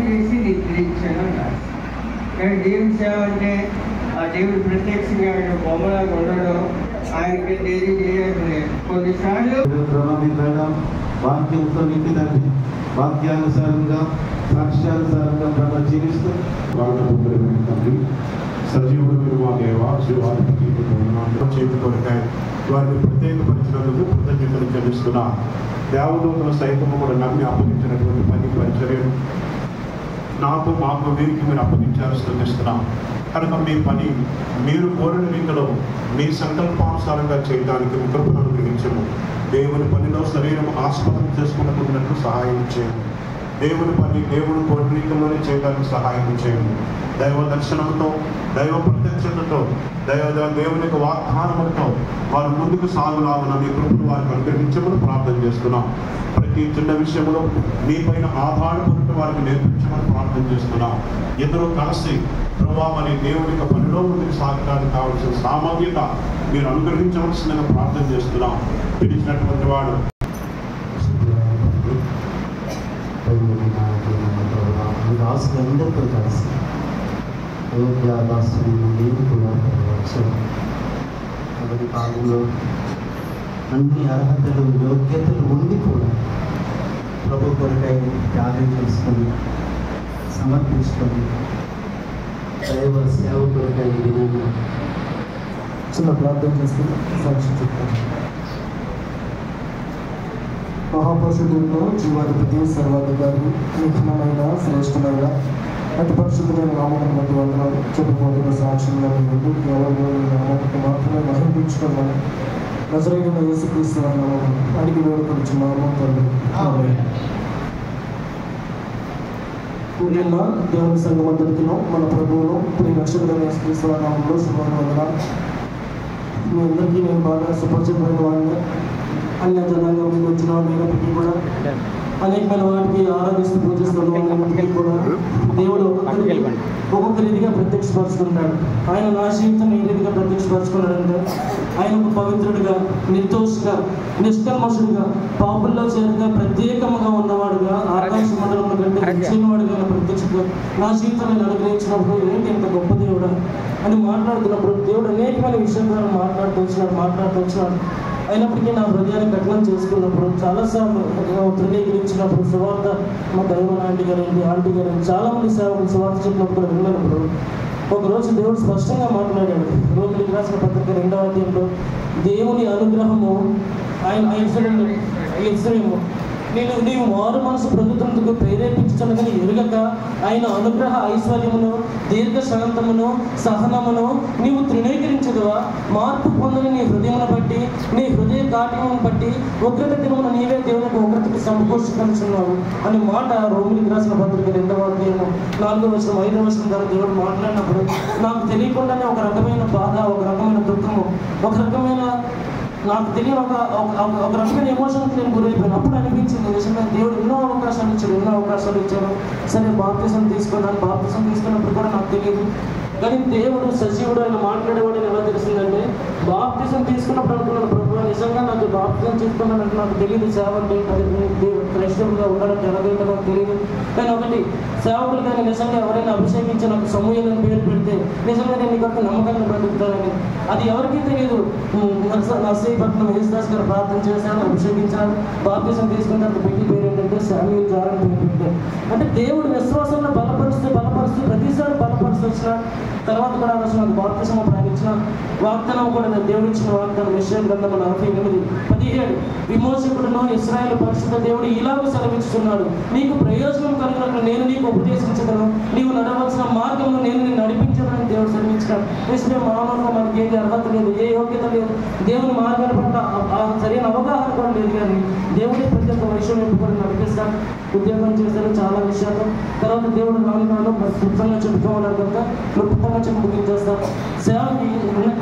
చేసి నిద్రించాను అన్నారు. కానీ దేవుని సేవ అంటే ఆ దేవుడు ప్రత్యక్షంగా ఆయన బొమ్మలాగా ఉండడం, ఆయనకి ఏది చేయట్లేదు. కొన్నిసార్లు వాక్యంతో నిండిదండి, వాక్యానుసారంగా సాక్ష్యానుసారంగా ప్రభు జీవిస్తూ తండ్రి సజీవుడు మీరు మా దేవ చేతి కొరకాయ వారిని ప్రత్యేకపరిచినందుకు కృతజ్ఞతలు చెల్లిస్తున్నా. దేవదూతల సైతము కూడా నమ్మి అప్పగించినటువంటి పని పరిచర్యను నాకు మాకు వీరికి మీరు అప్పగించారు శ్రమిస్తున్నాం కనుక మీ పని మీరు కోరిన రీతిలో మీ సంకల్పానుసారంగా చేయడానికి కృపను అనుగ్రహించము. దేవుని పనిలో శరీరం ఆస్పదం చేసుకున్నట్టు సహాయం చేయము. దేవుని పని దేవుని కోరిన రీతిలోనే చేయడానికి సహాయం చేయము. దైవ దర్శనంతో, దైవ ప్రత్యక్షతతో, దేవుని యొక్క వాగ్దానములతో వారు ముందుకు సాగులాగున మీ కృపను వారికి అనుగ్రహించమని ప్రార్థన చేస్తున్నాం. ప్రతి చిన్న విషయంలో మీ పైన ఆధారపడి వారికి నేర్పించమని ప్రార్థన చేస్తున్నాం. ఇద్దరు కలిసి ప్రభావ మరి దేవుని యొక్క పనిలో ముందుకు సాగడానికి కావాల్సిన సామర్థ్యత మీరు అనుగ్రహించవలసిందిగా ప్రార్థన చేస్తున్నాం. పిలిచినటువంటి వాడు రాసులందరితో కలిసి అయోధ్యాదాసులు నేను కూడా మొదటి కాలంలో అన్ని అర్హతలు యోగ్యతలు ఉండి కూడా ప్రభు కొరకై త్యాగం చేసుకొని సమర్పించుకొని దైవ సేవ కొరకై విధంగా చిన్న ప్రార్థన చేసుకుని సాక్షి చెప్తాను. మహాపరుషుడును జీవాధిపతి సర్వాధికారి నిఖిలమైన శ్రేష్టమైన అతి పరిశుద్ధమైన నామమును బట్టి వందనాలు. చెప్పుకోతున్న సాక్ష్యంలో ముందు కేవలం నామముకు మాత్రమే మహింపించుకోవాలని నజరేయుడైన యేసుక్రీస్తు నామమున అడిగి వేడుకొనుచున్నాము తండ్రి. ఆమేన్. నిన్న దేవుని సంఘం అంతటికిను మన ప్రభువును ప్రియ రక్షకుడైన యేసుక్రీస్తు నామములో శుభవందనాలు. మీ అందరికీ నేను బాగా సుపరిచితమైన వాడిని. అన్య జనాంగం మీద వచ్చిన వాళ్ళైనప్పటికీ కూడా అనేకమైన వాటికి ఆరాధిస్తూ పూజిస్తున్న వాళ్ళైనప్పటికీ కూడా దేవుడు ఒక్కొక్క రీతిగా ప్రత్యక్షపరుచుకుంటాడు. ఆయన నా జీవితం ఏ రీతిగా ప్రత్యక్షపరుచుకున్నాడంటే ఆయన ఒక పవిత్రుడిగా, నిర్దోషిగా, నిష్కల్మషుడిగా, పాపుల్లో చేరుగా ప్రత్యేకంగా ఉన్నవాడుగా, ఆకాశ మండలంలో కంటే వచ్చినవాడుగా నా జీవితం నేను అనుగ్రహించినప్పుడు ఏంటి ఇంత గొప్ప దేవుడా అని మాట్లాడుతున్నప్పుడు దేవుడు అనేకమైన విషయాలు మాట్లాడుతూ వచ్చినాడు. అయినప్పటికీ నా హృదయాన్ని కఠినం చేసుకున్నప్పుడు చాలాసార్లు తృణీకరించినప్పుడు సువార్త మా దైవ ఆంటీ గారు చాలామంది సేవకులు సువార్త చెప్పినప్పుడు విన్నప్పుడు ఒకరోజు దేవుడు స్పష్టంగా మాట్లాడాడు. రోమిలికి రాసిన పత్రిక 2వ అధ్యాయంలో దేవుని అనుగ్రహము ఆయన నీవు మారు మనసు ప్రభుత్వంకు ప్రేరేపించుచున్నదని ఎరుగక ఆయన అనుగ్రహ ఐశ్వర్యమును, దీర్ఘశాంతమును, సహనమును నీవు తృణీకరించదువా? మార్పు పొందని నీ హృదయమును బట్టి, నీ హృదయ కాఠిన్యమును బట్టి ఉగ్రత దినమున నీవే దేవునికి ఉగ్రతకి సమకూర్చుకొనుచున్నావు అని మాట రోమిలికి రాసిన పత్రిక 2వ అధ్యాయము 4వ వచనం 5వ వచనం ద్వారా దేవుడు మాట్లాడినప్పుడు నాకు తెలియకుండానే ఒక రకమైన బాధ, ఒక రకమైన దుఃఖము, ఒక రకమైన నాకు తెలియని ఒక రకమైన ఎమోషన్కి నేను గురైపోయాను. అప్పుడు అనిపించింది నిజంగా దేవుడు ఎన్నో అవకాశాలు ఇచ్చారు. సరే బాప్తిజం తీసుకున్నప్పుడు కూడా నాకు తెలియదు. కానీ దేవుడు సజీవుడు ఆయన మాట్లాడేవాడు ఎలా తెలిసిందంటే బాప్తిజం తీసుకున్నప్పుడు అనుకున్నాను, ప్రభు నిజంగా నాకు బాప్తిజం తీసుకున్నానంటే నాకు తెలియదు సేవ అంటే క్రైస్తవులుగా ఉండడం ఎలాగైతే నాకు తెలియదు. కానీ ఒకటి సేవకులు కానీ నిజంగా ఎవరైనా అభిషేకించి నాకు సమూహాలను పేరు పెడితే నిజంగా నేను ఇక్కడ నమ్మకంగా బ్రతుకుతానని అది ఎవరికీ తెలియదు. నర్సీపట్నం యేసుదాస్ గారు ప్రార్థన చేశారు, అభిషేకించారు, బాప్తిజం తీసుకున్నారు. పెళ్లి పేరు ఏంటంటే శామ్యూల్ జారని పేరు పెట్టారు. అంటే దేవుడు విశ్వాసంలో బలపరుస్తూ ప్రతిసారి బలపరుస్తూ వచ్చిన తర్వాత కూడా అసలు నాకు బాప్తిజం ప్రయాణించిన వాగ్దానం కూడా దేవుడు ఇచ్చిన వాగ్దానం విషయం గ్రంథం 48:17 విమోచకుడును ఇశ్రాయేలు పరిశుద్ధ దేవుడు ఇలాగ సెలవిస్తున్నాడు, నీకు ప్రయోజనం కలిగినట్లు నేను నీకు ఉపదేశించగలను, నీవు నడవలసిన మార్గంలో నేను నిన్ను నడిపించదని దేవుడు సెలవించాడు. నిజమే మానవులుగా మనకి ఏది అర్హత లేదు, ఏ యోగ్యత లేదు, దేవుని మార్గాల పట్ల సరైన అవగాహన కూడా లేదు. కానీ దేవుడి ప్రతి ఒక్క విషయం ఎప్పుకొని నడిపిస్తాడు. ఉద్యోగం చేశారు చాలా విషయాలు. తర్వాత దేవుడు నాలుగు క్లుప్తంగా చెప్పుకోవాలి కనుక క్లుప్తంగా చెప్పి ముగించేస్తాను. సేవకి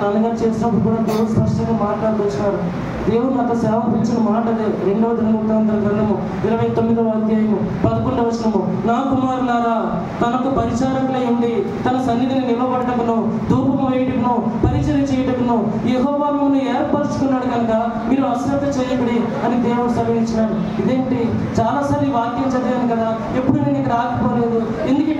నాన్నగారు చేసినప్పుడు కూడా దేవుడు స్పష్టంగా మాట్లాడుతూ వచ్చినారు. దేవుడు నాతో సేవ పిలిచిన మాట అదే 2వ దినవృత్తాంతర గ్రంథము 29వ అధ్యాయము 11వ వచనము, నా కుమారులారా తనకు పరిచారకులై ఉండి తన సన్నిధిని నిలబడటకును, ధూపము వేయటకును, పరిచర్య చేయటకును యెహోవా మిమ్మల్ని ఏర్పరచుకున్నాడు కనుక మీరు అశ్రద్ధ చేయబడి అని దేవుడు సెలవించినాడు. ఇదేంటి చాలాసార్లు ఈ వాక్యం చదివాను కదా, ఎప్పుడు నేను ఇక్కడ ఆగిపోలేదు.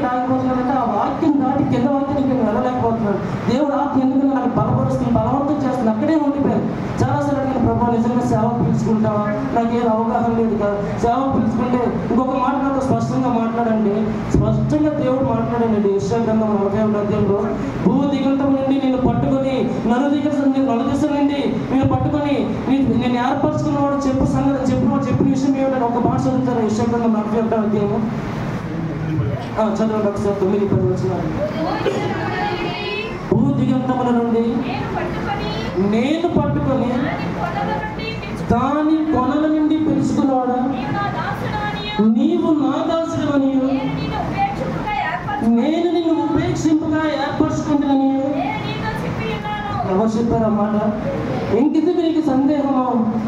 ఇక్కడ ఆగిపోతున్నాడంటే ఆ వాక్యం దాటి కింద వాక్యం ఇక్కడ వెళ్ళలేకపోతున్నాడు. దేవుడు ఆత్మ ఎందుకు నాకు బలపరుస్తుంది, బలవంతం చేస్తుంది, అక్కడే ఉండిపోయాను. చాలాసార్లు అడిగిన ప్రభావ నిజంగా సేవ పిలుచుకుంటావా, నాకు ఏదో అవగాహన లేదు కదా, సేవ పిలుచుకుంటే ఇంకొక మాట నాతో స్పష్టంగా మాట్లాడండి. స్పష్టంగా దేవుడు మాట్లాడండి. యెషయా గ్రంథం 40వ అధ్యాయంలో భూ దిగంతం నుండి నేను పట్టుకొని నలుదిశ నుండి నేను పట్టుకొని నేను ఏర్పరచుకున్నవాడు చెప్పిన విషయం ఏమిటని ఒక మాట చదువుతారు. యెషయా గ్రంథం 41వ అధ్యాయము చదవండి ఒకసారి 9-10 వచనాలు. భూ దిగంతముల నుండి నేను పట్టుకొని దాని కొనల నుండి పిలుచుకున్నాడు, నీవు నా దాసుడు అని, నేను నిన్ను ఉపేక్షింపుగా ఏర్పరచుకుంటున్నాను. ఎవరు చెప్పారు అన్నమాట? ఇంకెందుకు నీకు సందేహము,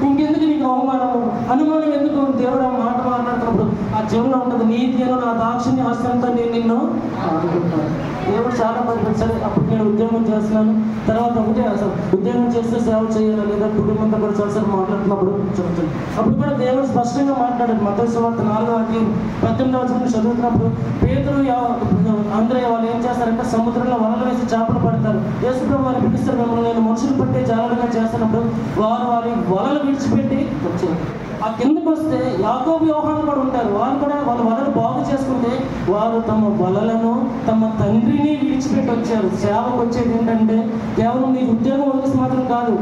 ఇంకెందుకు నీకు అవమానము, అనుమానం ఎందుకు? దేవుడు ఆ మాట మాట్లాడుతున్నప్పుడు ఆ చెవులో ఉంటుంది, నీతి అను నా దాక్షిణ్య హస్తంతో నేను నిన్ను ఆడుకుంటాను. దేవుడు చాలా మంది సరే అప్పుడు నేను ఉద్యోగం చేస్తున్నాను, తర్వాత ఒకటే అసలు ఉద్యోగం చేస్తే సేవ చేయాలి లేదా కుటుంబంతో కూడా చాలా మాట్లాడుతున్నప్పుడు చెప్తాను. అప్పుడు కూడా దేవుడు స్పష్టంగా మాట్లాడాడు. మత్తయి సువార్త 4వ అధ్యాయం 18వ వచనం చదువుతున్నప్పుడు పేతురు అంద్రయ్య వాళ్ళు ఏం చేస్తారంటే సముద్రంలో వలలు వేసి చేపలు పడతారు. యేసుప్రభువు వారిని పిలుస్తారు, మిమ్మల్ని నేను మనుషులు పట్టే జాలలుగా చేస్తున్నప్పుడు వారు వారి వలలు విడిచిపెట్టి వచ్చారు. ఆ కిందకు వస్తే యాకోబు యోహాను కూడా ఉంటారు. వారు కూడా వాళ్ళ వలలు బాగు చేసుకుంటే వారు తమ వలలను తమ తండ్రిని విడిచిపెట్టి వచ్చారు. సేవకు వచ్చేది ఏంటంటే కేవలం నీకు ఉద్యోగం వదిలేసి మాత్రం కాదు,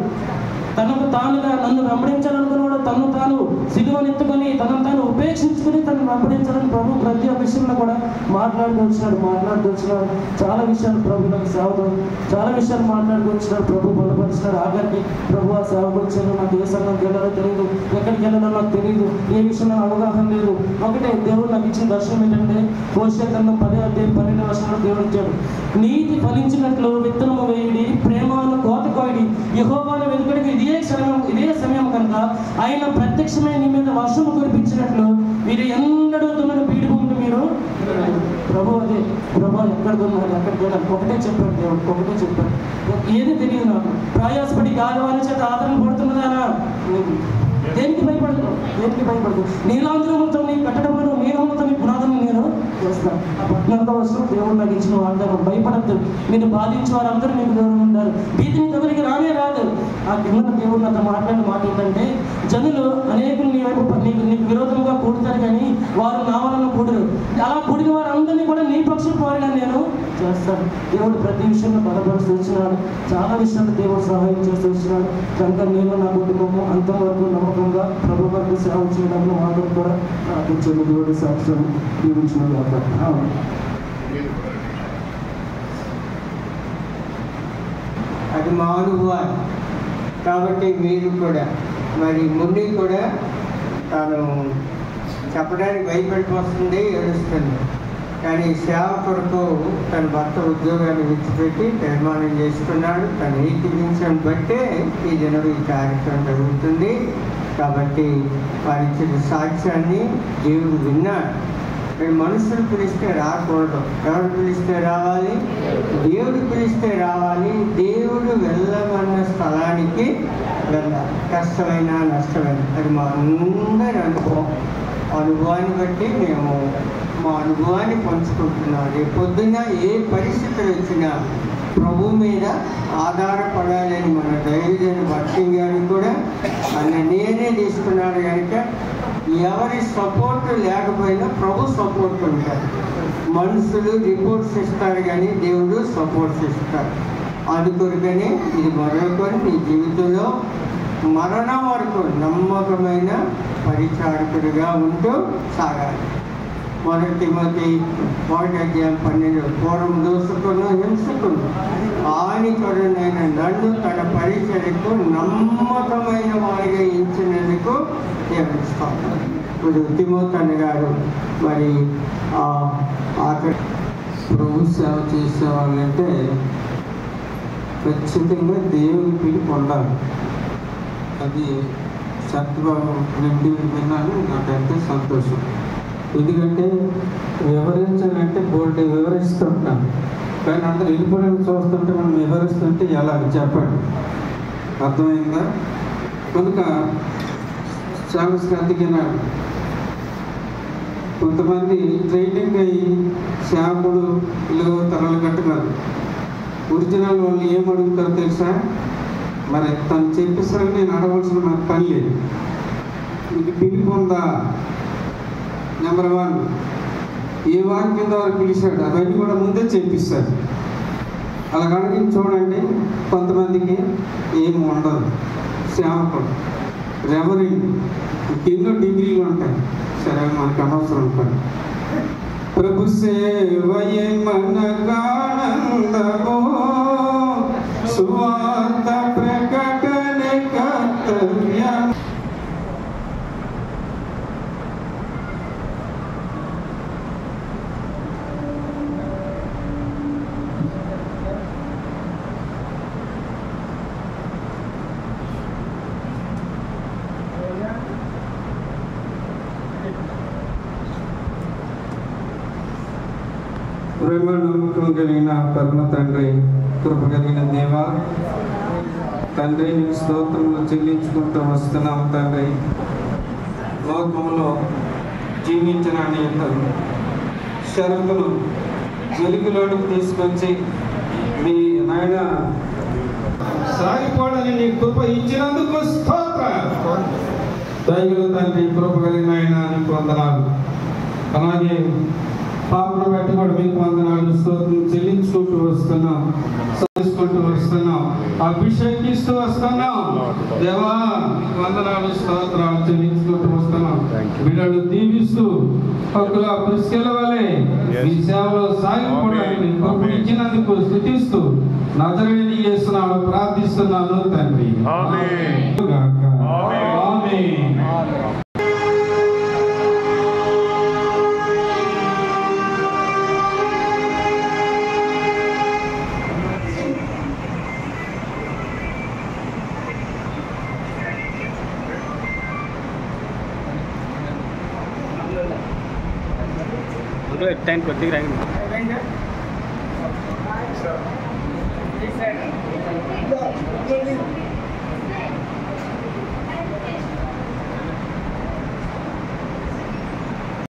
తనకు తానుగా నన్ను వెంబడించాలనుకున్నాడు తను తాను సిలువనెత్తుకొని తనను తాను ఉపేక్షించుకుని తనను వెంబడించాలని ప్రభు ప్రతి ఒక్క విషయంలో కూడా మాట్లాడుతూ వచ్చినాడు. చాలా విషయాలు ప్రభు నాకు సేవతో చాలా విషయాలు మాట్లాడుతూ వచ్చినాడు. ప్రభు బలపరిచినాడు. ఆఖరికి ప్రభు ఆ సేవకు వచ్చాను, నాకు ఏ సంఘంకి వెళ్ళాలో తెలియదు, ఎక్కడికి వెళ్ళాలో నాకు తెలియదు, ఏ విషయంలో అవగాహన లేదు. ఒకటే దేవుడు నాకు ఇచ్చిన దర్శనం ఏంటంటే హోషేయ గ్రంథం 10వ అధ్యాయం 12వ వచనంలో దేవుడు ఇచ్చాడు, నీతి ఫలించినట్లు విత్తనము వేయుడి, ప్రేమను కోత కోయడి, యెహోవాను వెతుకుడికి ఇదే సమయం కనుక ఆయన ప్రత్యక్షమై నీ మీద వర్షము కురిపించినట్లు మీరు ఎన్నడూ దున్నని బీడు భూమిని మీరు ప్రభు అదే ప్రభు ఎక్కడ దున్నారు ఎక్కడికి వెళ్ళాలి ఒకటే చెప్పాడు దేవుడు, ఒకటే చెప్పాడు. ఏది తెలియదు నాకు, ప్రయాసపడి గాలి వారి చేత ఆదరణ పడుతున్నదానా, దేనికి భయపడదు, నీలాంధ్రములతో నీ కట్టడములను నీలములతో నీ పునాదులను నేను చేస్తాను. ఆ 14వ వచనం దేవుడు నాకు ఇచ్చిన వాగ్దానం, భయపడద్దు, నేను బాధించే వారందరూ మీకు దూరం ఉంటారు, భీతిని దగ్గరికి రానే రాదు. ఆ కింద దేవుడు నాతో మాట్లాడిన మాట ఏంటంటే జనులు అనేకులు నీ వైపు నీకు విరోధంగా కూడతారు కానీ వారు నా వలన కూడరు, అలా కూడిన వారందరినీ కూడా నీ పక్షం పోరుగా నేను చేస్తాను. దేవుడు ప్రతి విషయంలో బలపరుస్తూ వచ్చినాడు, చాలా విషయాలు దేవుడు సహాయం చేస్తూ వచ్చినాడు. కనుక నేను నా కుటుంబము అంతవరకు నమ్మకంగా ప్రభు వరకు సేవ చేయడంలో మాత్రం కూడా ప్రార్థించండి. దేవుడి సాక్ష్యం జీవించిన అది మా అనుభవాలు కాబట్టి మీరు కూడా మరి ముందు కూడా తాను చెప్పడానికి భయపెట్టి వస్తుంది, ఏడుస్తుంది. కానీ సేవ కొరకు తన భర్త ఉద్యోగాన్ని విడిచిపెట్టి తీర్మానం చేసుకున్నాడు. తను ఏకీవించడం బట్టే ఈ దినం ఈ కార్యక్రమం జరుగుతుంది. కాబట్టి వారిచ్చిన సాక్ష్యాన్ని దేవుడు విన్నాడు. మీరు మనుషులు పిలిస్తే రాకూడదు, ఎవరు పిలిస్తే రావాలి, దేవుడు పిలిస్తే రావాలి. దేవుడు వెళ్ళమన్న స్థలానికి వెళ్ళాలి, కష్టమైన నష్టమైన. అది మా అందరి అనుభవం. అనుభవాన్ని బట్టి మేము మా అనుభవాన్ని పంచుకుంటున్నాం. రేపొద్దున ఏ పరిస్థితులు వచ్చినా ప్రభు మీద ఆధారపడాలని మన దైవజన భక్తింగ్ గారు కూడా ఆయన నేనే తీసుకున్నాడు కనుక ఎవరి సపోర్ట్ లేకపోయినా ప్రభు సపోర్ట్ ఉంటారు. మనుషులు రిపోర్ట్స్ ఇస్తారు కానీ దేవుడు సపోర్ట్స్ ఇస్తారు. అందుకొరకనే ఇది మొదలుకొని నీ జీవితంలో మరణం వరకు నమ్మకమైన పరిచారకుడిగా ఉంటూ సాగాలి. 1 తిమోతి 1వ అధ్యాయం 12 పూర్వం దోసుకును హింసకును హానికరుడైన నన్ను తన పరిచర్యకు నమ్మకమైన వారిగా ఇచ్చినందుకు దేవుడిస్తాను. ఇప్పుడు తిమోతి గారు మరి ప్రభు సేవ చేసేవాళ్ళంటే ఖచ్చితంగా దేవుని పిలుపు ఉండాలి. అది సత్యభావం నుండి విన్నాను, నాకంటే సంతోషం. ఎందుకంటే వివరించాలంటే బోల్డ్ వివరిస్తుంటున్నాను, కానీ అందరూ వెళ్ళిపోవడానికి చూస్తుంటే మనం వివరిస్తుంటే ఎలా చెప్పండి, అర్థమైందా? కనుక చాలా శ్రద్ధకినాడు. కొంతమంది ట్రైనింగ్ అయ్యి సేవకుడు ఇలా తరలు కట్టుకారు. ఒరిజినల్ వాళ్ళు ఏం అడుగుతారో తెలుసా? మరి తను చెప్పేసరికి నేను అడగవలసిన నాకు పని లేదు. ఇది పిలుపు ఉందా? నెంబర్ 1 ఏ వాక్యం ద్వారా పిలిచాడు అవన్నీ కూడా ముందే చెప్పిస్తాడు. అలా అడిగి చూడండి, కొంతమందికి ఏమి ఉండదు. సేవకుడు, రెవరెండ్, ఎన్నో డిగ్రీలు ఉంటాయి. సరే, మనకు అనవసరం పని. ప్రభు సేవయే మనకానందమో, సువార్త ప్రకటన కర్తవ్యం. ప్రేమ నమ్మకం కలిగిన పరమ తండ్రి, కృప కలిగిన దేవ తండ్రి, నీకు స్తోత్రములు చెల్లించుకుంటూ వస్తున్నాం తండ్రి. లోకంలో జీవించిన అనేక షరతులు వెలుగులోకి తీసుకొచ్చి మీ నాయన సాగిపోవడానికి నీ కృప ఇచ్చినందుకు స్తోత్రం. దయగల తండ్రి, కృప కలిగిన ఆయన నీకు వందనాలు. అలాగే పాపను బట్టి కూడా మీకు వందనాలు, స్తోత్రం చెల్లించుకుంటూ వస్తున్నాం, చేసుకుంటూ వస్తున్నాం, అభిషేకిస్తూ వస్తున్నాం. దేవా, మీకు వందనాలు, స్తోత్రాలు చెల్లించుకుంటూ వస్తున్నాం. బిడ్డలు దీవిస్తూ ఒకలా పుష్కల వలె మీ సేవలో సాగిపోవడానికి ఇచ్చినందుకు స్తుతిస్తూ నజరేయుని యేసునామములో ప్రార్థిస్తున్నాను తండ్రి. ఆమేన్. టైం కొద్దిగా